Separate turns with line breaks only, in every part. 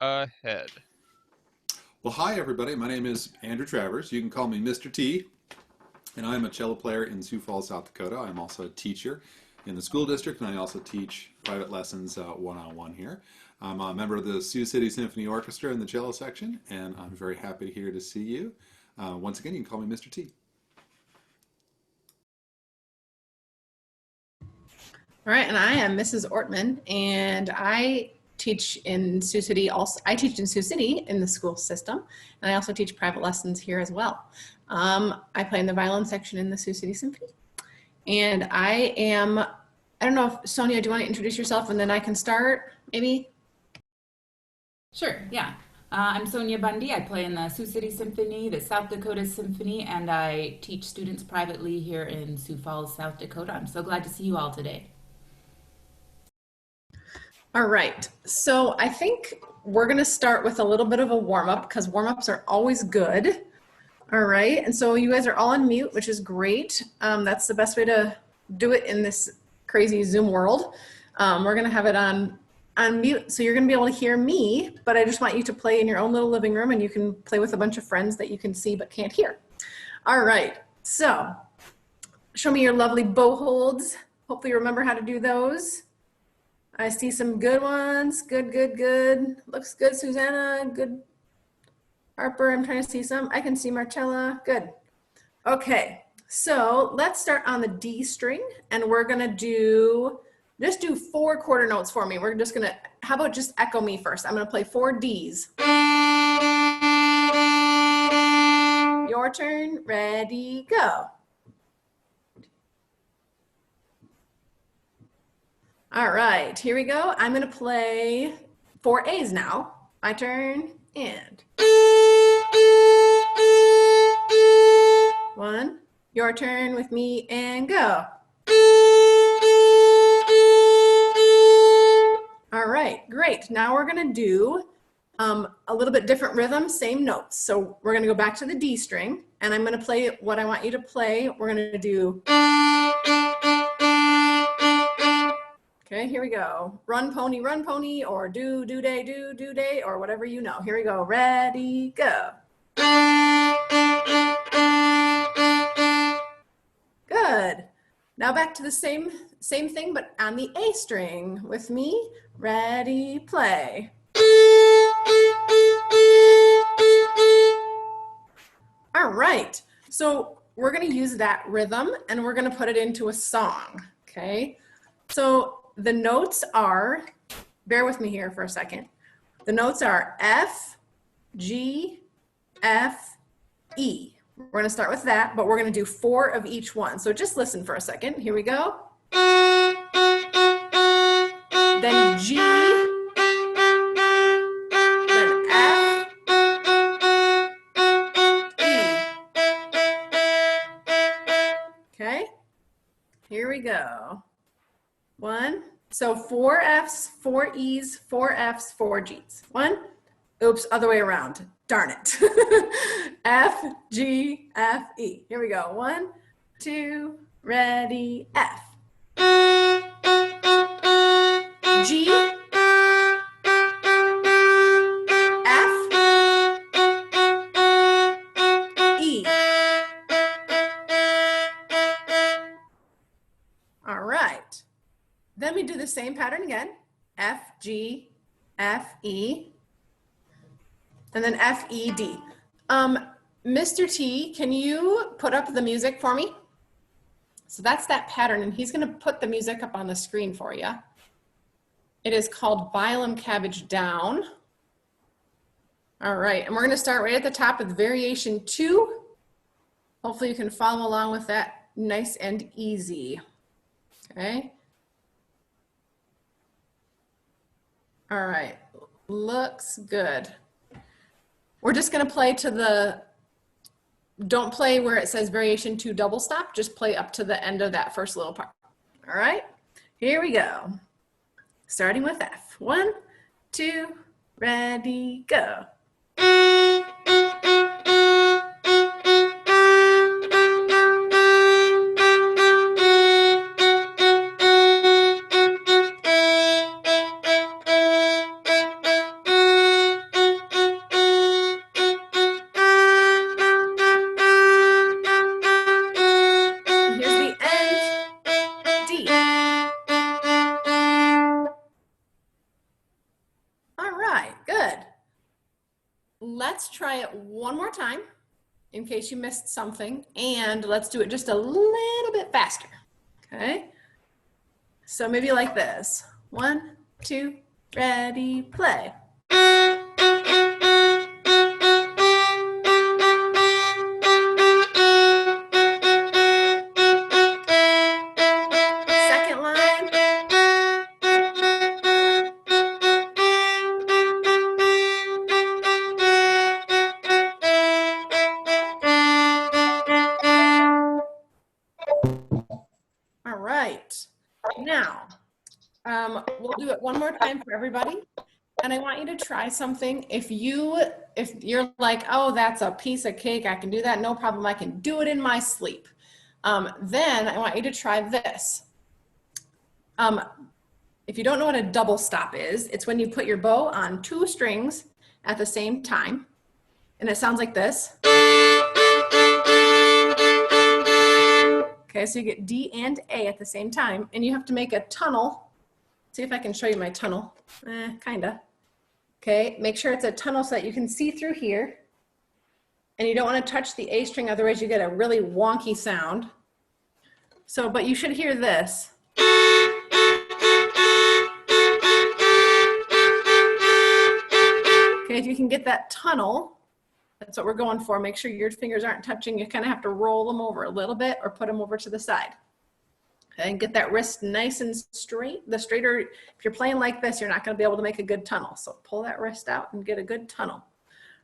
ahead.
Well, hi everybody. My name is Andrew Travers. You can call me Mr. T, and I'm a cello player in Sioux Falls, South Dakota. I'm also a teacher in the school district, and I also teach private lessons one-on-one here. I'm a member of the Sioux City Symphony Orchestra in the cello section, and I'm very happy here to see you. Once again, you can call me Mr. T.
All right, and I am Mrs. Ortmann, and I teach in Sioux City. Also, I teach in Sioux City in the school system, and I also teach private lessons here as well. I play in the violin section in the Sioux City Symphony, and I don't know if Sonja, do you want to introduce yourself, and then I can start, maybe?
Sure, yeah. I'm Sonja Bundy. I play in the Sioux City Symphony, the South Dakota Symphony, and I teach students privately here in Sioux Falls, South Dakota. I'm so glad to see you all today.
All right, so I think we're gonna start with a little bit of a warm-up because warm-ups are always good. All right, and so you guys are all on mute, which is great. That's the best way to do it in this crazy Zoom world. We're gonna have it on mute, so you're gonna be able to hear me, but I just want you to play in your own little living room, and you can play with a bunch of friends that you can see but can't hear. All right, so show me your lovely bow holds. Hopefully you remember how to do those. I see some good ones. Good, good, good. Looks good, Susanna. Good. Harper, I'm trying to see some. I can see Marcella. Good. Okay, so let's start on the D string, and we're gonna just do 4 quarter notes for me. We're just gonna, how about just echo me first? I'm gonna play 4 Ds. Your turn, ready, go. All right, here we go. I'm gonna play 4 A's now. My turn, and. 1, your turn with me, and go. All right, great. Now we're gonna do a little bit different rhythm, same notes. So we're gonna go back to the D string, and I'm gonna play what I want you to play. We're gonna do. Okay, here we go. Run pony, or do day, or whatever you know. Here we go. Ready, go. Good. Now back to the same thing, but on the A string with me. Ready, play. All right. So we're going to use that rhythm, and we're going to put it into a song. Okay. So the notes are, bear with me here for a second. The notes are F, G, F, E. We're going to start with that, but we're going to do 4 of each one. So just listen for a second. Here we go. Then G, then F, E. Okay, here we go. 1, so 4 F's, 4 E's, 4 F's, 4 G's. 1, oops, other way around. Darn it. F, G, F, E. Here we go. 1, 2, ready, F. G, F, E. All right. Then we do the same pattern again. F, G, F, E. And then F, E, D. Mr. T, can you put up the music for me? So that's that pattern, and he's going to put the music up on the screen for you. It is called Violin Cabbage Down. All right, and we're going to start right at the top with variation 2. Hopefully you can follow along with that nice and easy. Okay. All right, looks good. We're just going to play to the, don't play where it says variation 2 double stop, just play up to the end of that first little part. All right, here we go. Starting with F. 1, 2, ready, go. right, good. Let's try it one more time in case you missed something, and let's do it just a little bit faster, okay? So maybe like this. 1, 2, ready, play. Second line. All right. Now, we'll do it one more time for everybody. And I want you to try something. If you're like, oh, that's a piece of cake, I can do that, no problem, I can do it in my sleep. Then I want you to try this. If you don't know what a double stop is, it's when you put your bow on 2 strings at the same time. And it sounds like this. Okay, so you get D and A at the same time, and you have to make a tunnel. See if I can show you my tunnel. Kinda. Okay, make sure it's a tunnel so that you can see through here. And you don't want to touch the A string, otherwise you get a really wonky sound. So, but you should hear this. Okay, if you can get that tunnel, that's what we're going for. Make sure your fingers aren't touching. You kind of have to roll them over a little bit or put them over to the side. Okay, and get that wrist nice and straight. The straighter, if you're playing like this, you're not going to be able to make a good tunnel. So pull that wrist out and get a good tunnel.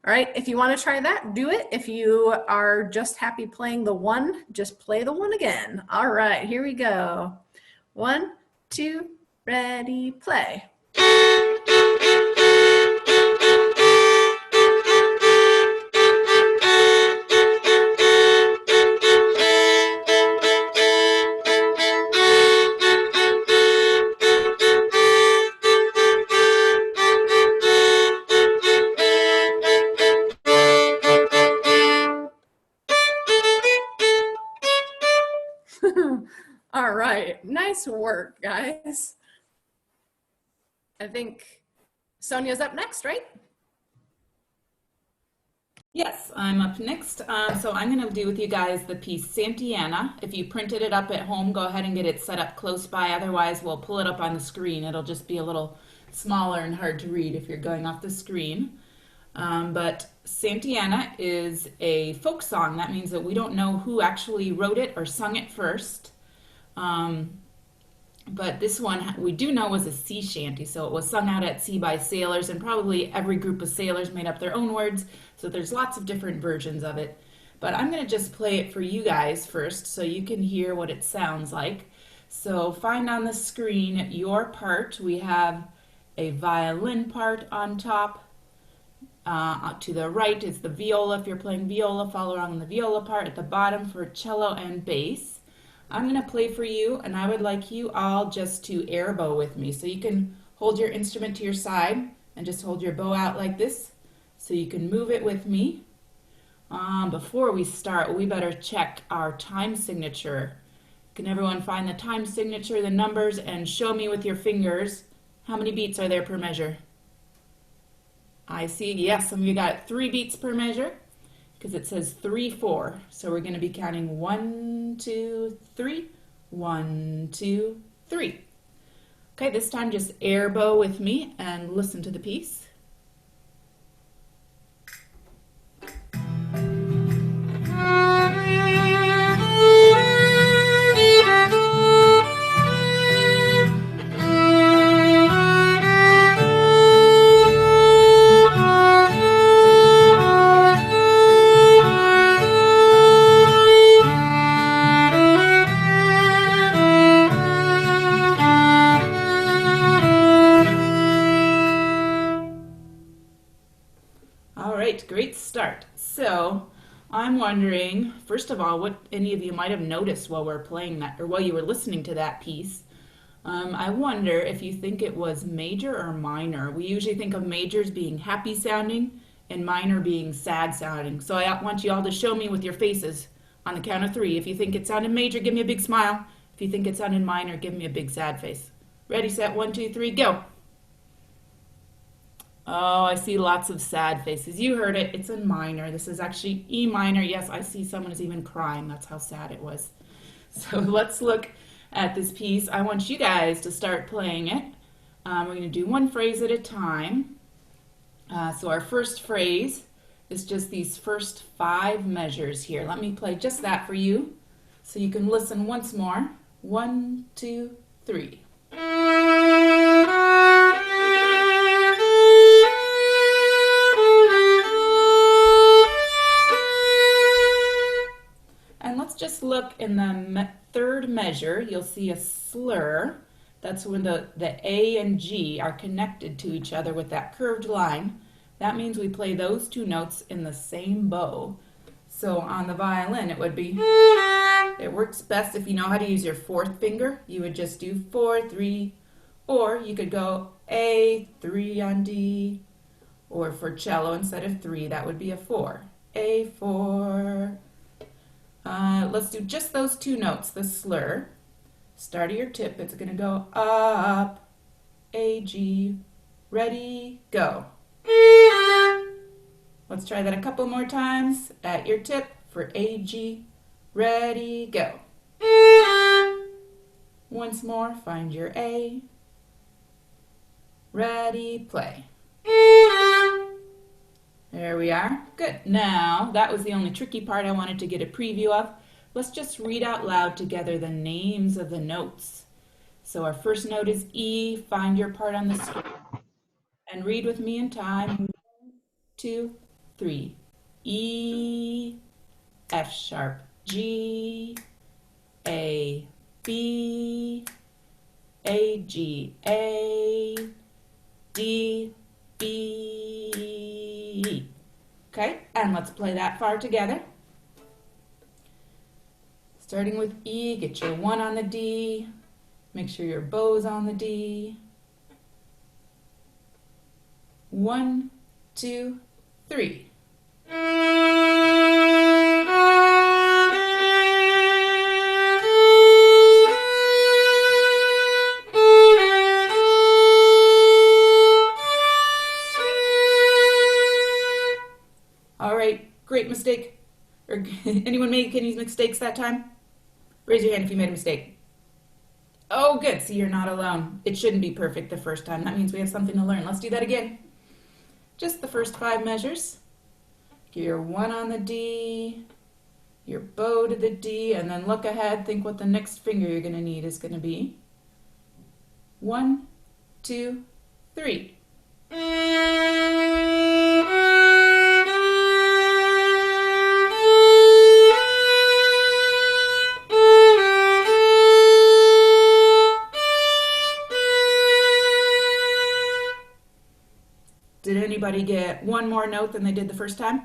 All right, if you want to try that, do it. If you are just happy playing the 1, just play the 1 again. All right, here we go. 1, 2, ready, play. All right, nice work, guys. I think Sonja's up next, right?
Yes, I'm up next. So I'm going to do with you guys the piece Santiana. If you printed it up at home, go ahead and get it set up close by. Otherwise, we'll pull it up on the screen. It'll just be a little smaller and hard to read if you're going off the screen. But Santiana is a folk song. That means that we don't know who actually wrote it or sung it first. But this one we do know was a sea shanty, so it was sung out at sea by sailors, and probably every group of sailors made up their own words, so there's lots of different versions of it. But I'm going to just play it for you guys first so you can hear what it sounds like. So find on the screen your part. We have a violin part on top. To the right is the viola. If you're playing viola, follow along on the viola part. At the bottom for cello and bass. I'm going to play for you, and I would like you all just to air bow with me. So you can hold your instrument to your side and just hold your bow out like this so you can move it with me. Before we start, we better check our time signature. Can everyone find the time signature, the numbers, and show me with your fingers how many beats are there per measure? I see, yes, some of you got 3 beats per measure, because it says 3, 4. So we're going to be counting 1, 2, 3, 1, 2, 3. Okay, this time just air bow with me and listen to the piece. Great start. So I'm wondering, first of all, what any of you might have noticed while we're playing that, or while you were listening to that piece. I wonder if you think it was major or minor. We usually think of majors being happy sounding and minor being sad sounding. So I want you all to show me with your faces on the count of 3. If you think it sounded major, give me a big smile. If you think it sounded minor, give me a big sad face. Ready, set, 1, 2, 3, go. Oh, I see lots of sad faces. You heard it. It's in minor. This is actually E minor. Yes, I see someone is even crying. That's how sad it was. So let's look at this piece. I want you guys to start playing it. We're going to do one phrase at a time. So our first phrase is just these first 5 measures here. Let me play just that for you so you can listen once more. 1, 2, 3. And let's just look in the third measure. You'll see a slur. That's when the A and G are connected to each other with that curved line. That means we play those 2 notes in the same bow. So on the violin, it would be, it works best if you know how to use your 4th finger. You would just do 4, 3, or you could go A, 3 on D, or for cello, instead of 3, that would be a 4. A, 4. Let's do just those 2 notes, the slur. Start of your tip, it's going to go up, A, G, ready, go. Let's try that a couple more times. At your tip for A, G, ready, go. Once more, find your A, ready, play. There we are. Good. Now, that was the only tricky part I wanted to get a preview of. Let's just read out loud together the names of the notes. So our first note is E. Find your part on the screen. And read with me in time. 1, 2, 3. E, F sharp, G, A, B, A, G, A, D, B. Okay, and let's play that far together. Starting with E, get your 1 on the D. Make sure your bow's on the D. 1, 2, 3. All right, great mistake. Or anyone make any mistakes that time? Raise your hand if you made a mistake. Oh, good. See, you're not alone. It shouldn't be perfect the first time. That means we have something to learn. Let's do that again. Just the first 5 measures. Get your 1 on the D, your bow to the D, and then look ahead. Think what the next finger you're going to need is going to be. 1, 2, 3. Did anybody get 1 more note than they did the first time?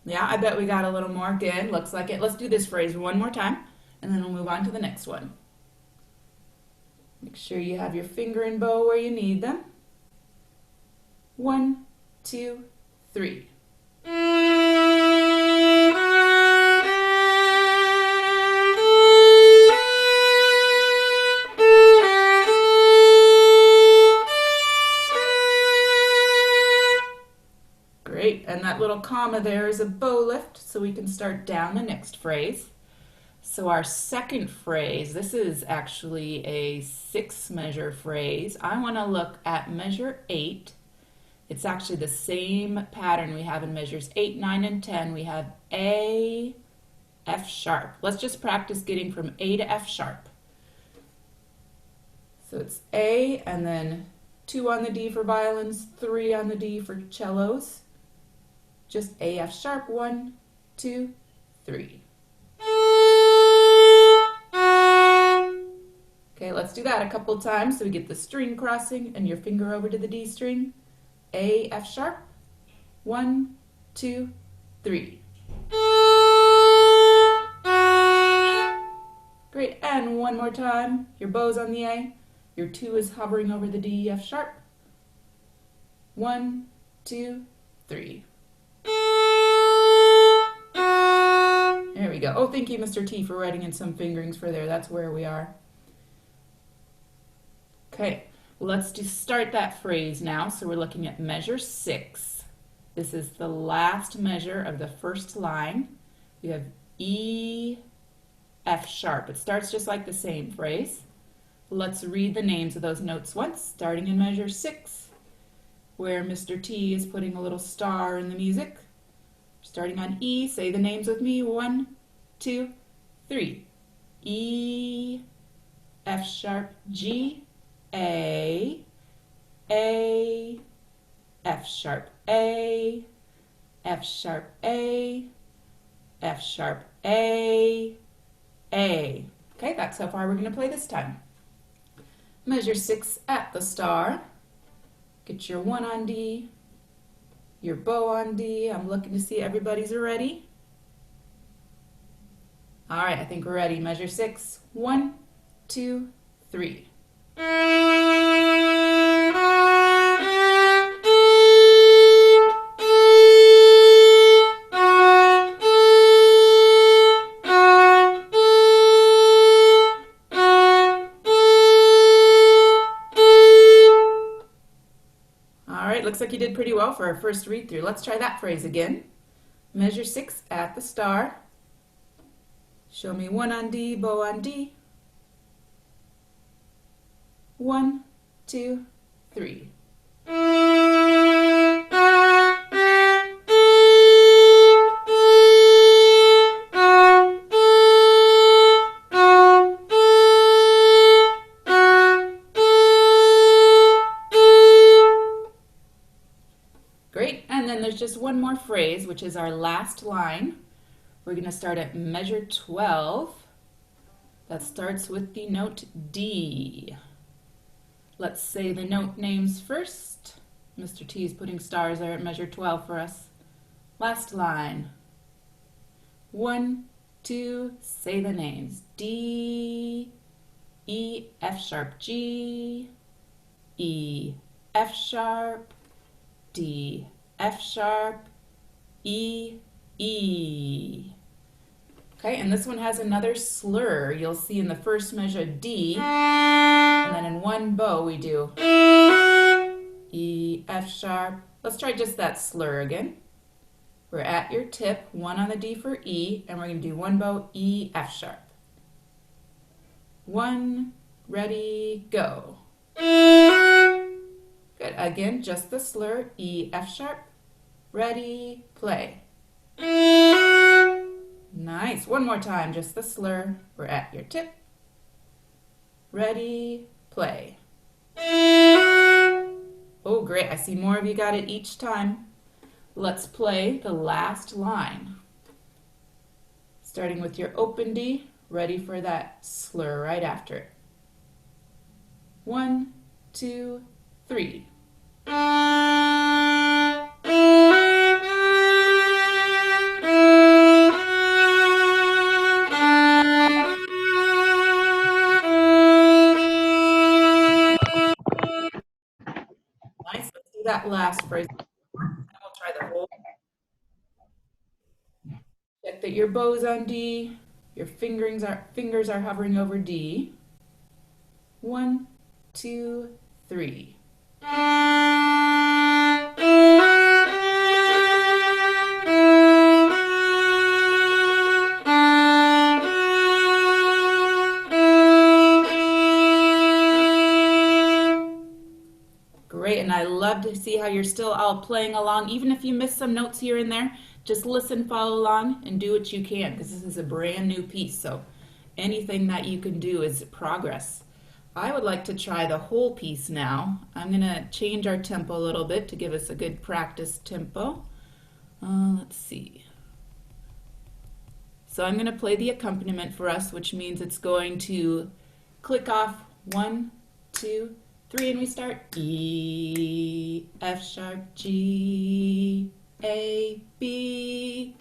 Yeah, I bet we got a little more. Good, looks like it. Let's do this phrase 1 more time, and then we'll move on to the next one. Make sure you have your finger and bow where you need them. 1, 2, 3. Great, and that little comma there is a bow lift, so we can start down the next phrase. So our second phrase, this is actually a 6 measure phrase. I want to look at measure 8. It's actually the same pattern we have in measures 8, 9, and 10. We have A, F sharp. Let's just practice getting from A to F sharp. So it's A, and then 2 on the D for violins, 3 on the D for cellos. Just A, F sharp, 1, 2, 3. Okay, let's do that a couple times so we get the string crossing and your finger over to the D string. A, F sharp, 1, 2, 3. Great, and 1 more time. Your bow's on the A. Your 2 is hovering over the D, F sharp. 1, 2, 3. There we go. Oh, thank you, Mr. T, for writing in some fingerings for there. That's where we are. Okay, let's just start that phrase now. So we're looking at measure 6. This is the last measure of the first line. We have E, F sharp. It starts just like the same phrase. Let's read the names of those notes once, starting in measure 6, where Mr. T is putting a little star in the music. Starting on E, say the names with me. 1, 2, 3. E, F sharp, G, A, F sharp, A, F sharp, A, F sharp, A. Okay, that's how far we're going to play this time. Measure 6 at the star. Get your 1 on D, your bow on D. I'm looking to see everybody's ready. All right, I think we're ready. Measure 6. 1, 2, 3. All right, looks like you did pretty well for our first read through. Let's try that phrase again. Measure 6 at the star. Show me 1 on D, bow on D. 1, 2, 3. Great, and then there's just one more phrase, which is our last line. We're going to start at measure 12. That starts with the note D. Let's say the note names first. Mr. T is putting stars there at measure 12 for us. Last line. 1, 2, say the names. D, E, F sharp, G, E, F sharp, D, F sharp, E, E. Okay, and this one has another slur. You'll see in the first measure D, and then in one bow we do E, F sharp. Let's try just that slur again. We're at your tip, 1 on the D for E, and we're going to do one bow E, F sharp. 1, ready, go. Good, again, just the slur, E, F sharp, ready, play. Nice, one more time, just the slur. We're at your tip. Ready, play. Oh, great, I see more of you got it each time. Let's play the last line. Starting with your open D, ready for that slur right after it. 1, 2, 3. Nice, let's do that last phrase. And we'll try the whole. Check that your bow's on D, your fingers are hovering over D. 1, 2, 3. Great, and I love to see how you're still all playing along. Even if you miss some notes here and there, just listen, follow along, and do what you can, because this is a brand new piece, so anything that you can do is progress. I would like to try the whole piece now. I'm going to change our tempo a little bit to give us a good practice tempo. Let's see. So I'm going to play the accompaniment for us, which means it's going to click off 1, 2, 3, and we start E, F sharp, G, A, B.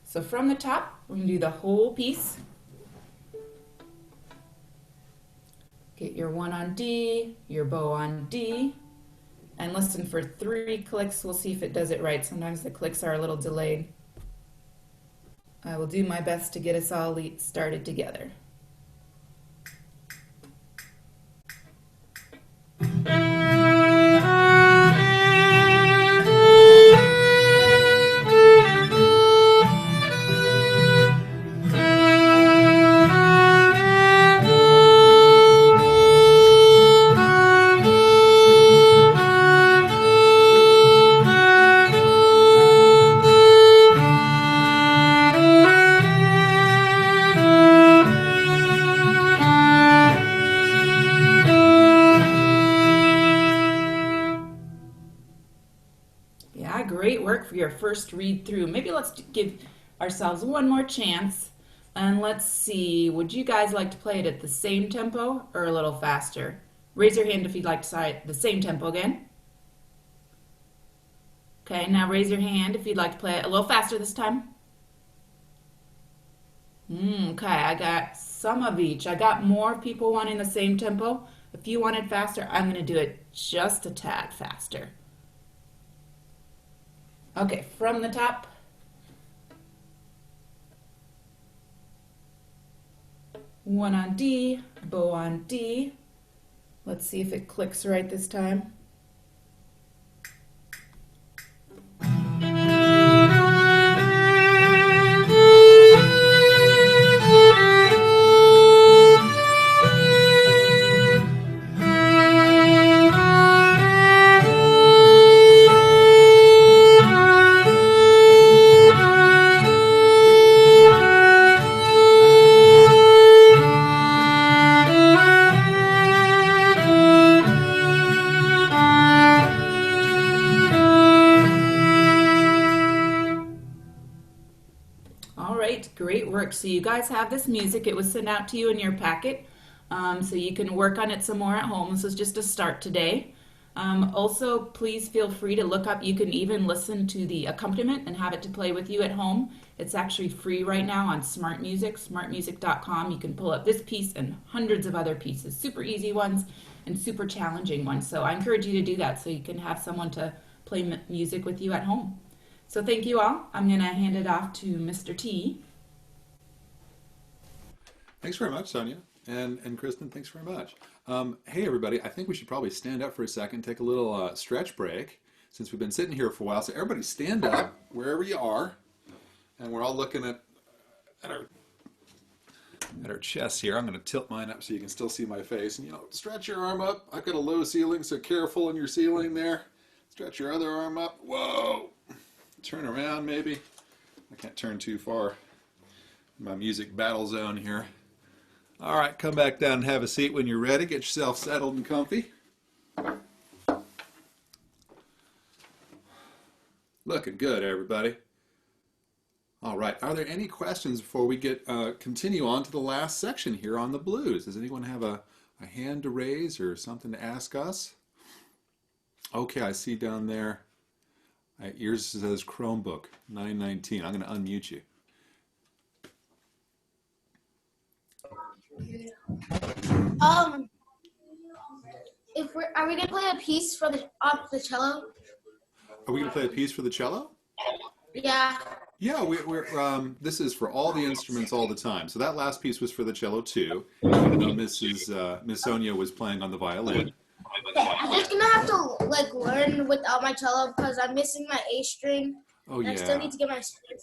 So from the top, we're going to do the whole piece. Get your 1 on D, your bow on D, and listen for 3 clicks. We'll see if it does it right. Sometimes the clicks are a little delayed. I will do my best to get us all started together. Yeah, great work for your first read through. Maybe let's give ourselves one more chance. And let's see, would you guys like to play it at the same tempo or a little faster? Raise your hand if you'd like to try it the same tempo again. Okay, now raise your hand if you'd like to play it a little faster this time. Okay, I got some of each. I got more people wanting the same tempo. If you wanted faster, I'm going to do it just a tad faster. Okay, from the top. One on D, bow on D. Let's see if it clicks right this time. All right, great work. So you guys have this music. It was sent out to you in your packet, so you can work on it some more at home. This is just a start today. Also, please feel free to look up. You can even listen to the accompaniment and have it to play with you at home. It's actually free right now on Smart Music, smartmusic.com. You can pull up this piece and hundreds of other pieces, super easy ones and super challenging ones. So I encourage you to do that so you can have someone to play music with you at home. So thank you all. I'm going to hand it off to Mr. T.
Thanks very much, Sonja. And Kristin, thanks very much. Hey, everybody, I think we should probably stand up for a second, take a little stretch break, since we've been sitting here for a while. So everybody stand up wherever you are, and we're all looking at our chests here. I'm going to tilt mine up so you can still see my face. And, stretch your arm up. I've got a low ceiling, so careful in your ceiling there. Stretch your other arm up. Whoa! Turn around, maybe. I can't turn too far. My music battle zone here. All right, come back down and have a seat when you're ready. Get yourself settled and comfy. Looking good, everybody. All right, are there any questions before we continue on to the last section here on the blues? Does anyone have a hand to raise or something to ask us? Okay, I see down there. Yours says Chromebook 919. I'm going to unmute you.
Are we gonna play a piece for the cello?
Are we going to play a piece for the cello?
Yeah.
Yeah, we're this is for all the instruments all the time. So that last piece was for the cello too, even though Miss Sonja was playing on the violin.
I'm just gonna have to learn without my cello because I'm missing my A string.
Oh yeah.
I still need to get my strings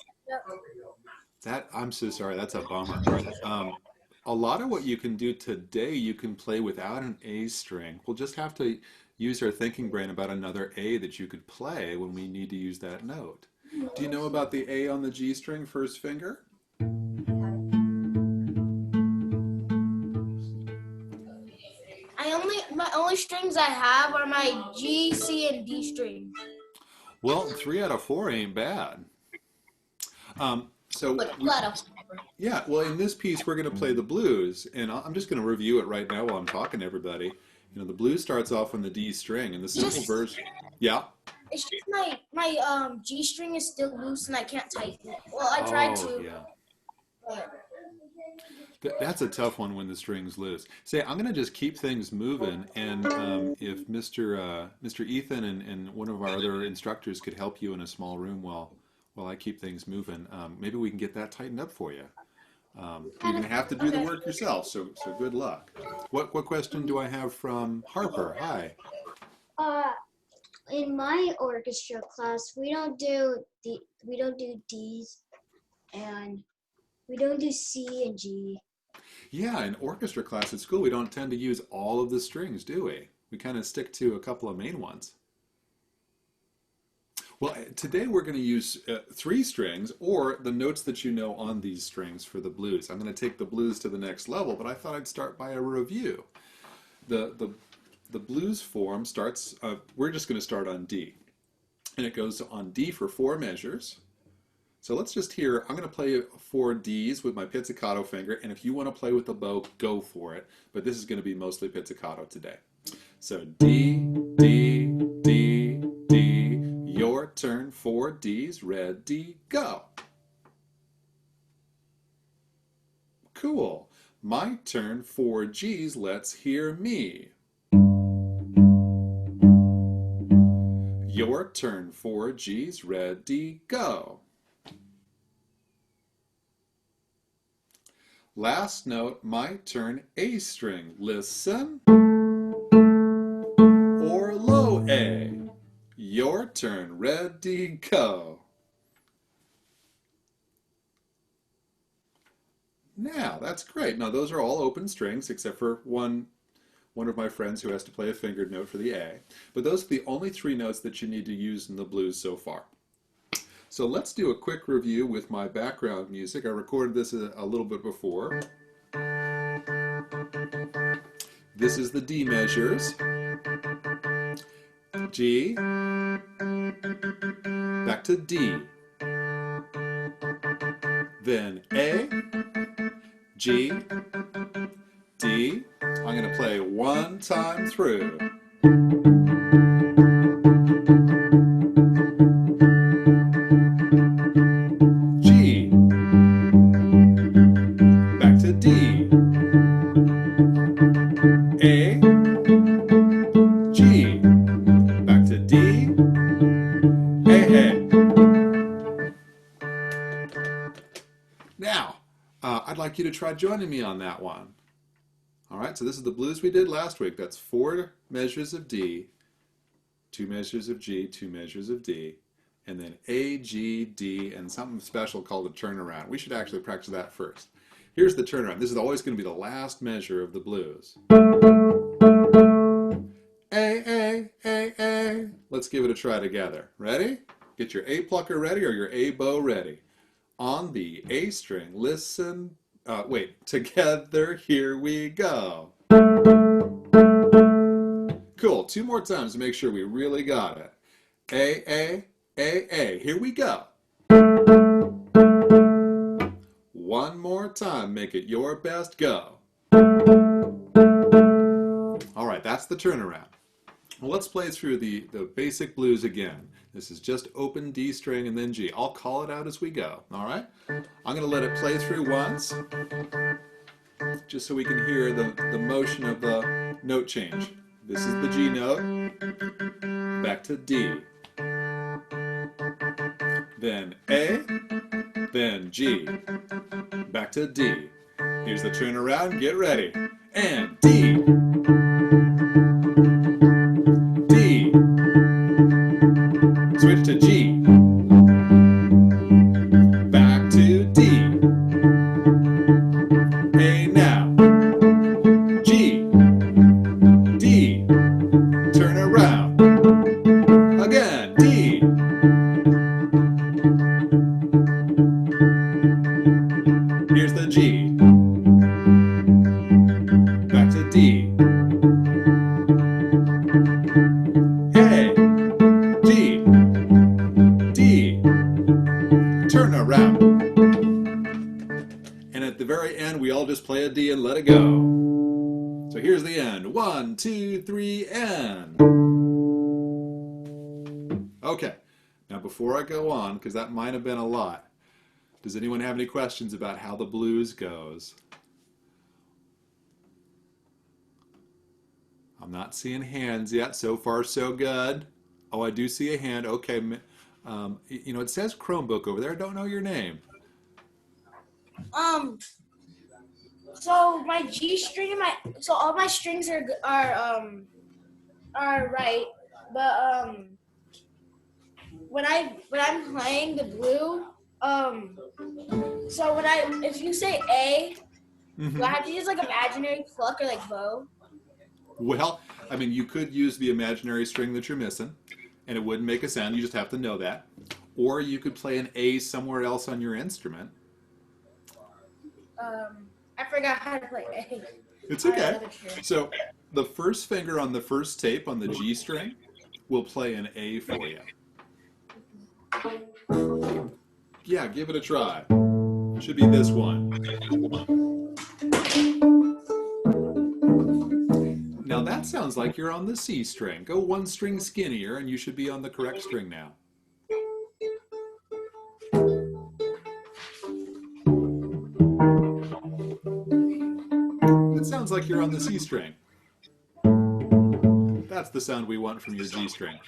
up.
I'm so sorry. That's a bummer. A lot of what you can do today, you can play without an A string. We'll just have to use our thinking brain about another A that you could play when we need to use that note. Do you know about the A on the G string, first finger?
My only strings I have are my G, C, and D strings.
Well, 3 out of 4 ain't bad. Yeah, well, in this piece, we're going to play the blues, and I'm just going to review it right now while I'm talking to everybody. The blues starts off on the D string, and the simple version. Yeah.
It's just my G string is still loose, and I can't tighten it. Well, I tried to.
Yeah. That's a tough one when the string's loose. Say, I'm going to just keep things moving, and if Mr. Ethan and one of our other instructors could help you in a small room while I keep things moving, maybe we can get that tightened up for you. You're going to have to do the work yourself, so good luck. What question do I have from Harper? Hi.
In my orchestra class, we don't do D's, and we don't do C and G.
Yeah, in orchestra class at school, we don't tend to use all of the strings, do we? We kind of stick to a couple of main ones. Well, today we're going to use 3 strings, or the notes that you know on these strings for the blues. I'm going to take the blues to the next level, but I thought I'd start by a review. The blues form starts, we're just going to start on D. and it goes on D for 4 measures. So let's just hear, I'm going to play 4 Ds with my pizzicato finger, and if you want to play with the bow, go for it. But this is going to be mostly pizzicato today. So D, D, D, D, your turn, 4 Ds, ready, go. Cool. My turn, 4 Gs, let's hear me. Your turn, 4 Gs, ready, go. Last note, my turn, A string. Listen. Or low A. Your turn, ready, go. Now, that's great. Now, those are all open strings except for one of my friends who has to play a fingered note for the A. But those are the only 3 notes that you need to use in the blues so far. So let's do a quick review with my background music. I recorded this a little bit before. This is the D measures. G. Back to D. Then A. G. D. I'm going to play 1 time through. G. Back to D. A. G. Back to D. A. Now, I'd like you to try joining me on that one. All right, so this is the blues we did last week. That's 4 measures of D, 2 measures of G, 2 measures of D, and then A, G, D, and something special called a turnaround. We should actually practice that first. Here's the turnaround. This is always going to be the last measure of the blues. A. Let's give it a try together. Ready? Get your A plucker ready or your A bow ready. On the A string, listen. Together, here we go. Cool, 2 more times to make sure we really got it. A, here we go. 1 more time, make it your best, go. All right, that's the turnaround. Well, let's play through the basic blues again. This is just open D string and then G. I'll call it out as we go, all right? I'm going to let it play through once, just so we can hear the motion of the note change. This is the G note, back to D. Then A, then G, back to D. Here's the turnaround, get ready. And D. D. Switch to G. Back to D. A now. G. D. Turn around. Again. D. Here's the G. Back to D. A. G. D. Turn around. And at the very end, we all just play a D and let it go. So here's the end. 1, 2, 3, and. Okay. Now before I go on, because that might have been a lot, does anyone have any questions about how the blues goes? I'm not seeing hands yet. So far, so good. Oh, I do see a hand. Okay. You know, it says Chromebook over there. I don't know your name.
So my G string and so all my strings are right, but when I'm playing the blue, so if you say A, do I have to use like imaginary pluck or like bow?
Well, I mean, you could use the imaginary string that you're missing, and it wouldn't make a sound. You just have to know that. Or you could play an A somewhere else on your instrument.
I forgot how to play A.
It's okay. So the first finger on the first tape on the G string will play an A for you. Yeah, give it a try. Should be this one. Now that sounds like you're on the C string. Go one string skinnier and you should be on the correct string now. It sounds like you're on the C string. That's the sound we want from your G string.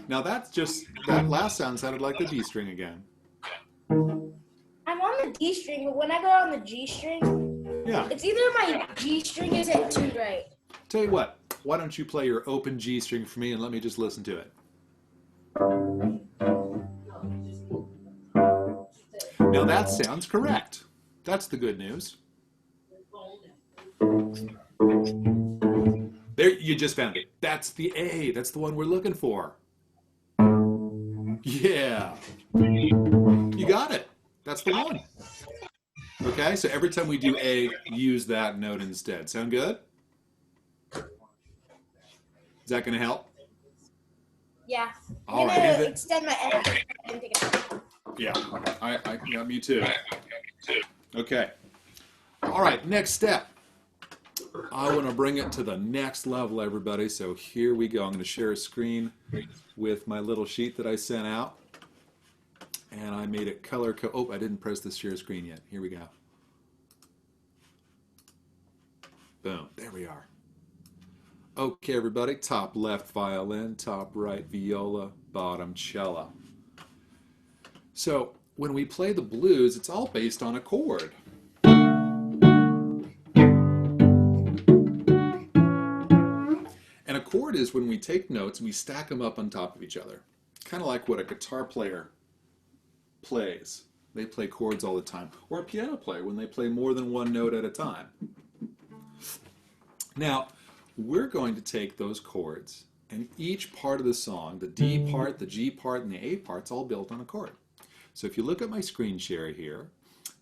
Now that last sound sounded like the D string again.
I'm on the D string, but when I go on the G string,
Yeah.
it's either my G string isn't tuned right.
Tell you what, why don't you play your open G string for me and let me just listen to it. Now that sounds correct. That's the good news. There, you just found it. That's the A. That's the one we're looking for. Yeah. You got it. That's the one. Okay, so every time we do A, use that note instead. Sound good? Is that going to help?
Yeah.
All
I'm
right.
gonna extend my F and take it out.
Yeah, yeah, me too. Okay. All right, next step. I want to bring it to the next level, everybody. So here we go. I'm going to share a screen with my little sheet that I sent out. And I made it color code. Oh, I didn't press the share screen yet. Here we go. Boom. There we are. Okay, everybody. Top left violin, top right viola, bottom cello. So when we play the blues, it's all based on a chord. And a chord is when we take notes and we stack them up on top of each other. Kind of like what a guitar player plays. They play chords all the time. Or a piano player when they play more than one note at a time. Now, we're going to take those chords and each part of the song, the D part, the G part, and the A part's all built on a chord. So if you look at my screen share here,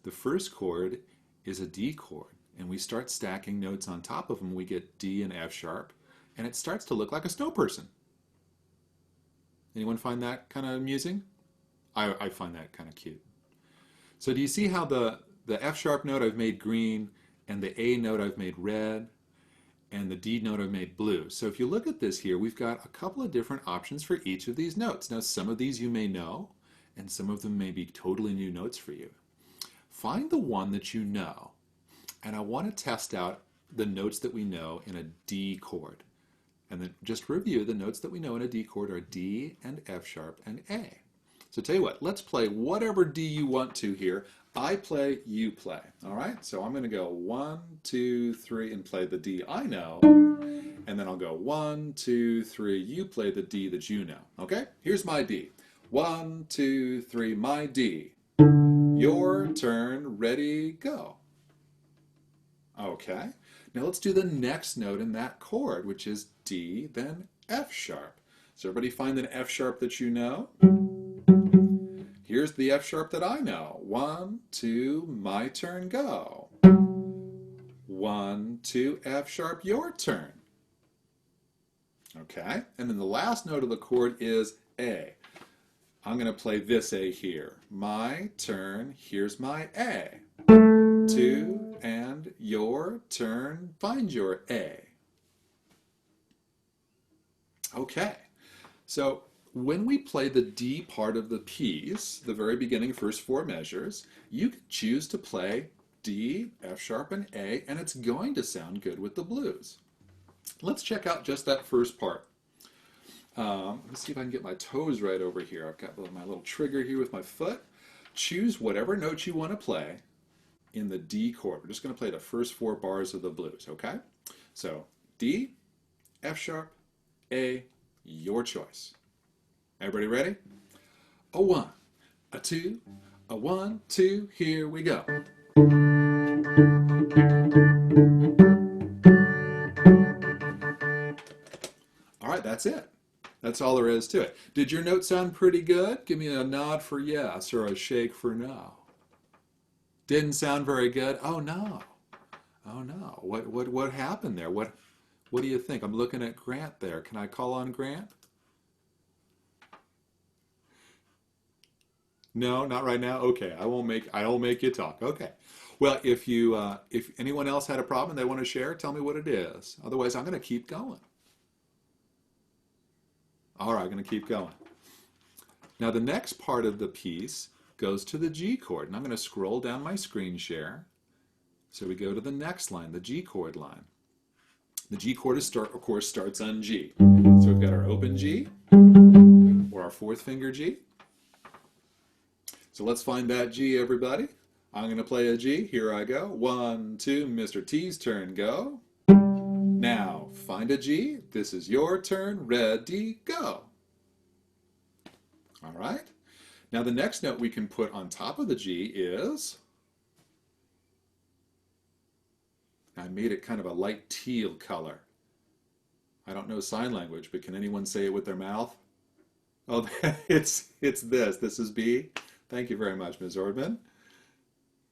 the first chord is a D chord, and we start stacking notes on top of them. We get D and F sharp, and it starts to look like a snow person. Anyone find that kind of amusing? I find that kind of cute. So do you see how the F sharp note I've made green, and the A note I've made red, and the D note I've made blue? So if you look at this here, we've got a couple of different options for each of these notes. Now some of these you may know, and some of them may be totally new notes for you. Find the one that you know, and I want to test out the notes that we know in a D chord. And then just review the notes that we know in a D chord are D and F sharp and A. So tell you what, let's play whatever D you want to here. I play, you play. All right, so I'm going to go 1, 2, 3 and play the D I know. And then I'll go 1, 2, 3, you play the D that you know. Okay, here's my D. 1, 2, 3, my D. Your turn, ready, go. Okay, now let's do the next note in that chord, which is D, then F sharp. So everybody find an F sharp that you know? Here's the F sharp that I know. 1, 2, my turn, go. 1, 2, F sharp, your turn. Okay, and then the last note of the chord is A. I'm going to play this A here. My turn, here's my A. 2, and your turn, find your A. Okay, so when we play the D part of the piece, the very beginning first 4 measures, you can choose to play D, F sharp, and A, and it's going to sound good with the blues. Let's check out just that first part. Let's see if I can get my toes right over here. I've got my little trigger here with my foot. Choose whatever note you want to play in the D chord. We're just going to play the first 4 bars of the blues, okay? So D, F sharp, A, your choice. Everybody ready? A 1, a 2, a 1, 2, here we go. All right, that's it. That's all there is to it. Did your note sound pretty good? Give me a nod for yes or a shake for no. Didn't sound very good? Oh no. Oh no, what happened there? What do you think? I'm looking at Grant there. Can I call on Grant? No, not right now. Okay, I won't make you talk. Okay. Well, if anyone else had a problem and they want to share, tell me what it is. Otherwise, I'm going to keep going. All right, I'm going to keep going. Now, the next part of the piece goes to the G chord, and I'm going to scroll down my screen share. So we go to the next line, the G chord line. The G chord, of course, starts on G. So we've got our open G, or our fourth finger G. So let's find that G, everybody. I'm going to play a G. Here I go. 1, 2, Mr. T's turn, go. Now, find a G. This is your turn. Ready, go. All right. Now, the next note we can put on top of the G is... I made it kind of a light teal color. I don't know sign language, but can anyone say it with their mouth? Oh, it's this. This is B. Thank you very much, Ms. Ortmann.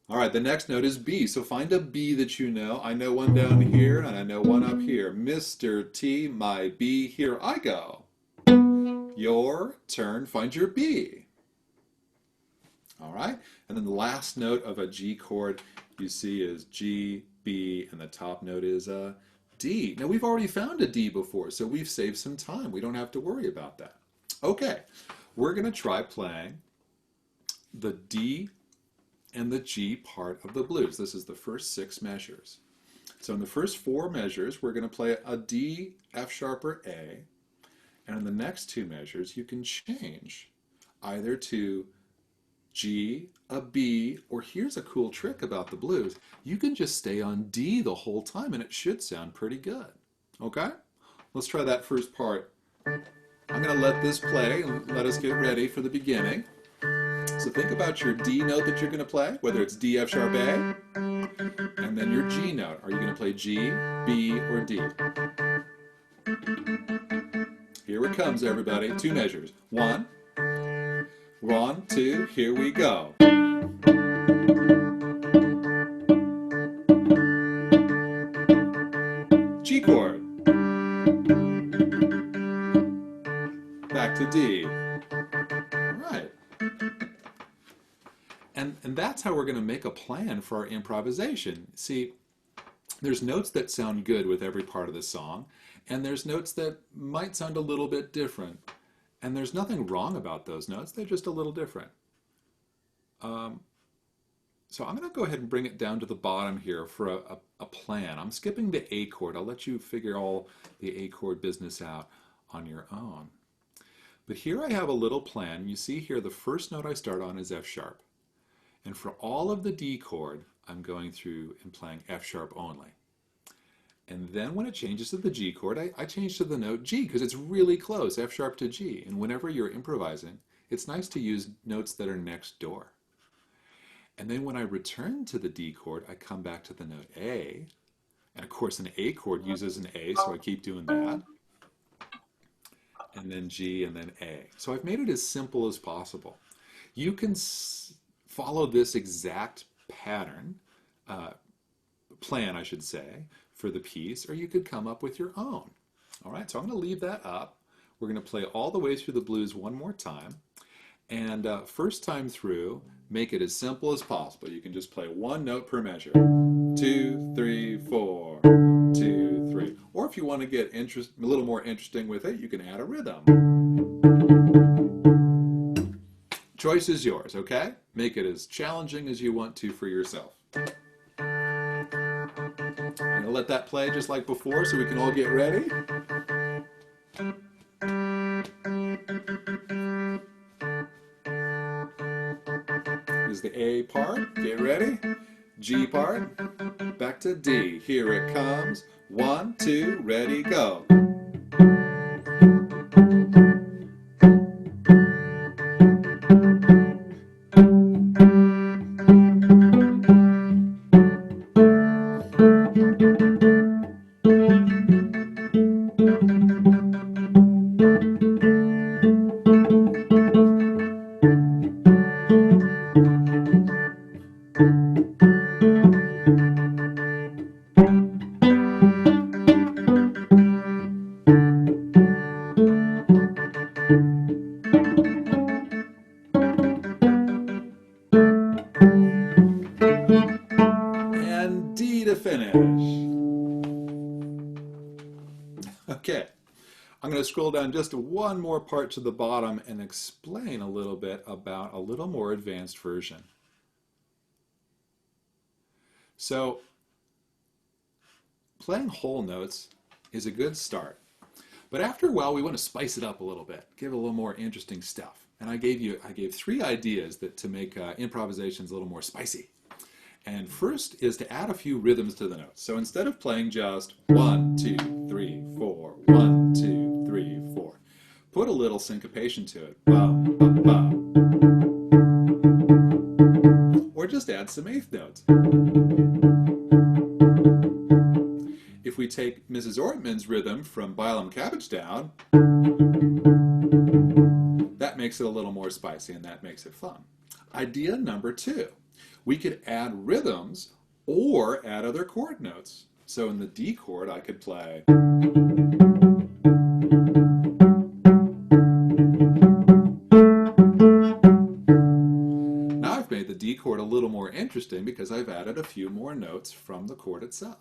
All right, the next note is B. So find a B that you know. I know one down here, and I know one up here. Mr. T, my B, here I go. Your turn, find your B. All right, and then the last note of a G chord you see is G, B, and the top note is a D. Now, we've already found a D before, so we've saved some time. We don't have to worry about that. Okay, we're going to try playing the D and the G part of the blues. This is the first 6 measures. So in the first 4 measures, we're going to play a D, F sharp, or A. And in the next 2 measures, you can change either to G, a B, or here's a cool trick about the blues. You can just stay on D the whole time and it should sound pretty good. Okay? Let's try that first part. I'm going to let this play and let us get ready for the beginning. So think about your D note that you're going to play, whether it's D, F sharp, A, and then your G note. Are you going to play G, B, or D? Here it comes, everybody. 2 measures. 1, 1, 2, here we go. G chord. Back to D. All right. And that's how we're going to make a plan for our improvisation. See, there's notes that sound good with every part of the song, and there's notes that might sound a little bit different. And there's nothing wrong about those notes, they're just a little different. So I'm going to go ahead and bring it down to the bottom here for a plan. I'm skipping the A chord. I'll let you figure all the A chord business out on your own. But here I have a little plan. You see here the first note I start on is F sharp. And for all of the D chord, I'm going through and playing F sharp only. And then when it changes to the G chord, I change to the note G because it's really close, F sharp to G. And whenever you're improvising, it's nice to use notes that are next door. And then when I return to the D chord, I come back to the note A. And of course, an A chord uses an A, so I keep doing that. And then G, and then A. So I've made it as simple as possible. You can follow this exact pattern, plan, I should say, for the piece, or you could come up with your own. All right, so I'm going to leave that up. We're going to play all the way through the blues one more time. And first time through, make it as simple as possible. You can just play 1 note per measure. 2, 3, 4, 2, 3. Or if you want to get a little more interesting with it, you can add a rhythm. Choice is yours, okay? Make it as challenging as you want to for yourself. I'm going to let that play just like before so we can all get ready. Here's the A part. Get ready. G part. Back to D. Here it comes. 1, 2, ready, go. to finish. Okay, I'm going to scroll down just one more part to the bottom and explain a little bit about a little more advanced version. So, playing whole notes is a good start. But after a while, we want to spice it up a little bit, give it a little more interesting stuff. And I gave 3 ideas to make improvisations a little more spicy. And first is to add a few rhythms to the notes. So instead of playing just 1, 2, 3, 4, 1, 2, 3, 4, put a little syncopation to it. Ba, ba, ba. Or just add some eighth notes. If we take Mrs. Ortmann's rhythm from Bylum Cabbage Down, that makes it a little more spicy and that makes it fun. Idea number 2. We could add rhythms or add other chord notes. So in the D chord, I could play. Now I've made the D chord a little more interesting because I've added a few more notes from the chord itself.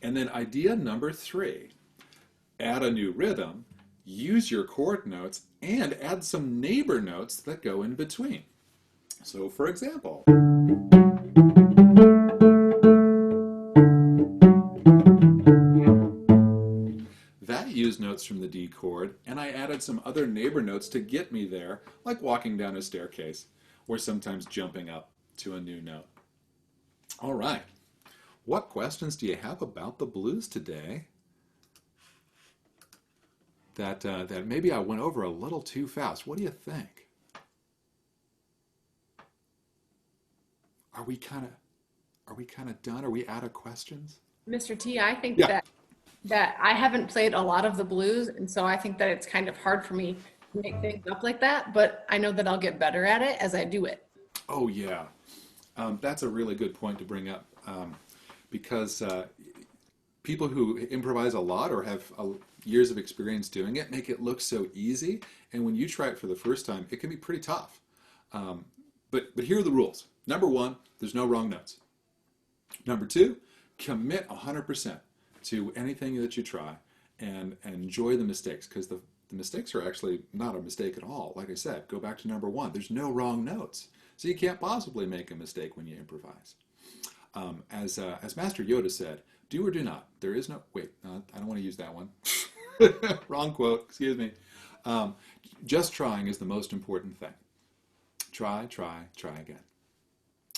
And then idea number 3, add a new rhythm, use your chord notes, and add some neighbor notes that go in between. So for example, that used notes from the D chord, and I added some other neighbor notes to get me there, like walking down a staircase, or sometimes jumping up to a new note. All right, what questions do you have about the blues today that maybe I went over a little too fast? What do you think? Are we kind of done? Are we out of questions?
Mr. T, I think
Yeah.
that I haven't played a lot of the blues, and so I think that it's kind of hard for me to make things up like that, but I know that I'll get better at it as I do it.
Oh, yeah. That's a really good point to bring up because people who improvise a lot or have years of experience doing it make it look so easy, and when you try it for the first time, it can be pretty tough. But here are the rules. Number 1, there's no wrong notes. Number 2, commit 100% to anything that you try and enjoy the mistakes, because the mistakes are actually not a mistake at all. Like I said, go back to number 1. There's no wrong notes. So you can't possibly make a mistake when you improvise. As Master Yoda said, do or do not. There is no, wait, I don't want to use that one. Wrong quote, excuse me. Just trying is the most important thing. Try, try, try again.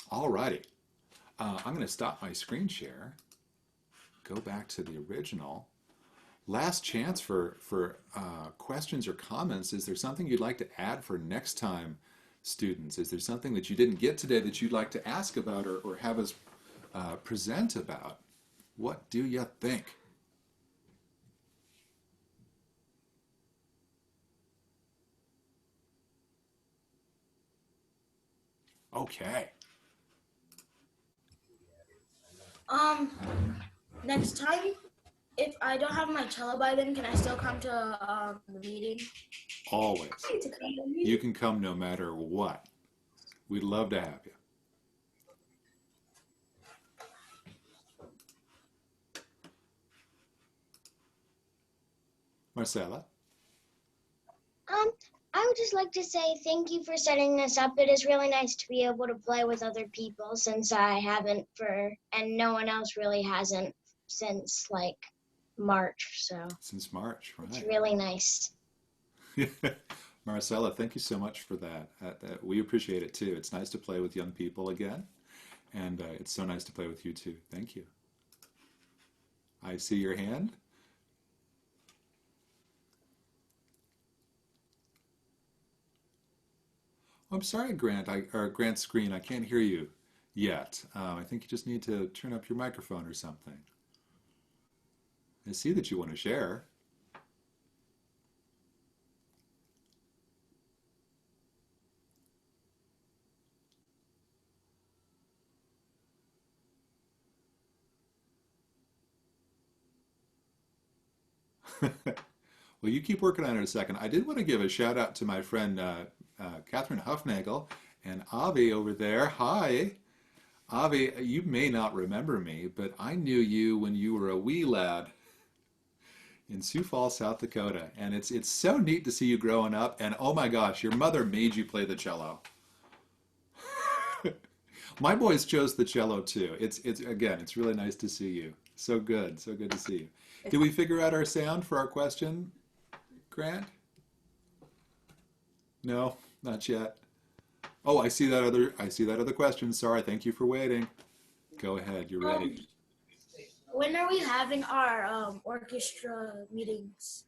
Alrighty, I'm going to stop my screen share, go back to the original. Last chance for questions or comments. Is there something you'd like to add for next time, students? Is there something that you didn't get today that you'd like to ask about or have us present about? What do you think? Okay.
Next time, if I don't have my cello by then, can I still come to the meeting?
Always. You can come no matter what. We'd love to have you. Marcella?
I would just like to say thank you for setting this up. It is really nice to be able to play with other people since I haven't and no one else really hasn't since like March. So
Since March, right.
it's really nice.
Marcella, thank you so much for that. We appreciate it too. It's nice to play with young people again, and it's so nice to play with you too. Thank you. I see your hand. I'm sorry, Grant, Grant Screen, I can't hear you yet. I think you just need to turn up your microphone or something. I see that you want to share. Well, you keep working on it a second. I did want to give a shout out to my friend Catherine Huffnagel and Avi over there. Hi. Avi, you may not remember me, but I knew you when you were a wee lad in Sioux Falls, South Dakota, and it's so neat to see you growing up. And oh my gosh, your mother made you play the cello. My boys chose the cello too. It's again, it's really nice to see you. So good to see you. Did we figure out our sound for our question, Grant? No, not yet. Oh, I see that other question. Sorry, thank you for waiting. Go ahead, you're ready.
When are we having our orchestra meetings?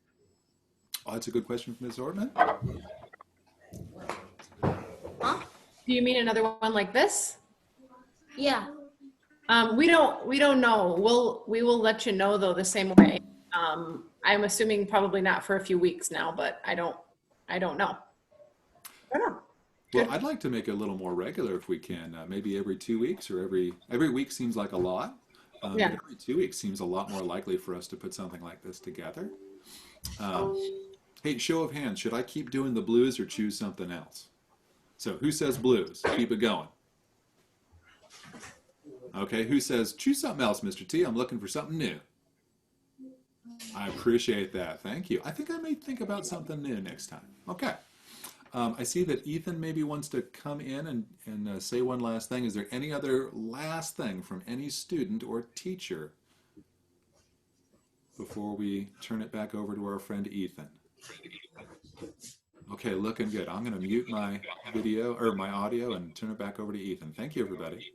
Oh, that's a good question from Ms. Ortmann.
Huh?
Do you mean another one like this?
Yeah.
We don't know. We will let you know though the same way. I'm assuming probably not for a few weeks now, but I don't know. I don't know.
Well, I'd like to make it a little more regular if we can. Maybe every 2 weeks or every week seems like a lot.
Yeah.
But every 2 weeks seems a lot more likely for us to put something like this together. Um, hey, show of hands, should I keep doing the blues or choose something else? So who says blues? Keep it going. Okay, who says choose something else, Mr. T? I'm looking for something new. I appreciate that. Thank you. I think I may think about something new next time. Okay. I see that Ethan maybe wants to come in and say one last thing. Is there any other last thing from any student or teacher before we turn it back over to our friend Ethan? Okay, looking good. I'm going to mute my video or my audio and turn it back over to Ethan. Thank you, everybody.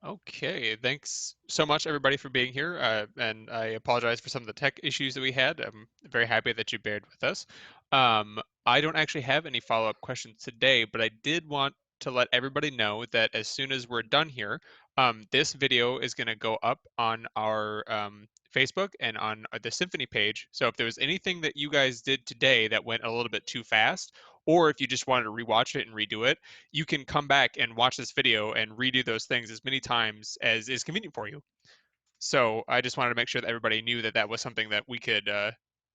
Okay, thanks so much everybody for being here. And I apologize for some of the tech issues that we had. I'm very happy that you bared with us. I don't actually have any follow-up questions today, but I did want to let everybody know that as soon as we're done here, this video is going to go up on our Facebook and on the Symphony page. So if there was anything that you guys did today that went a little bit too fast, or if you just wanted to rewatch it and redo it, you can come back and watch this video and redo those things as many times as is convenient for you. So I just wanted to make sure that everybody knew that that was something that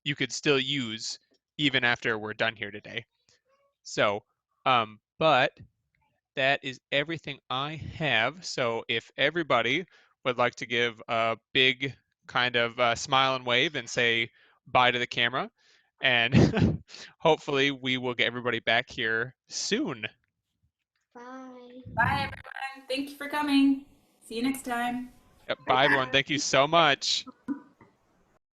you could still use even after we're done here today. So, but that is everything I have. So if everybody would like to give a big kind of smile and wave and say bye to the camera, and hopefully we will get everybody back here soon.
Bye.
Bye, everyone. Thank you for coming. See you next time.
Bye, everyone. Thank you so much.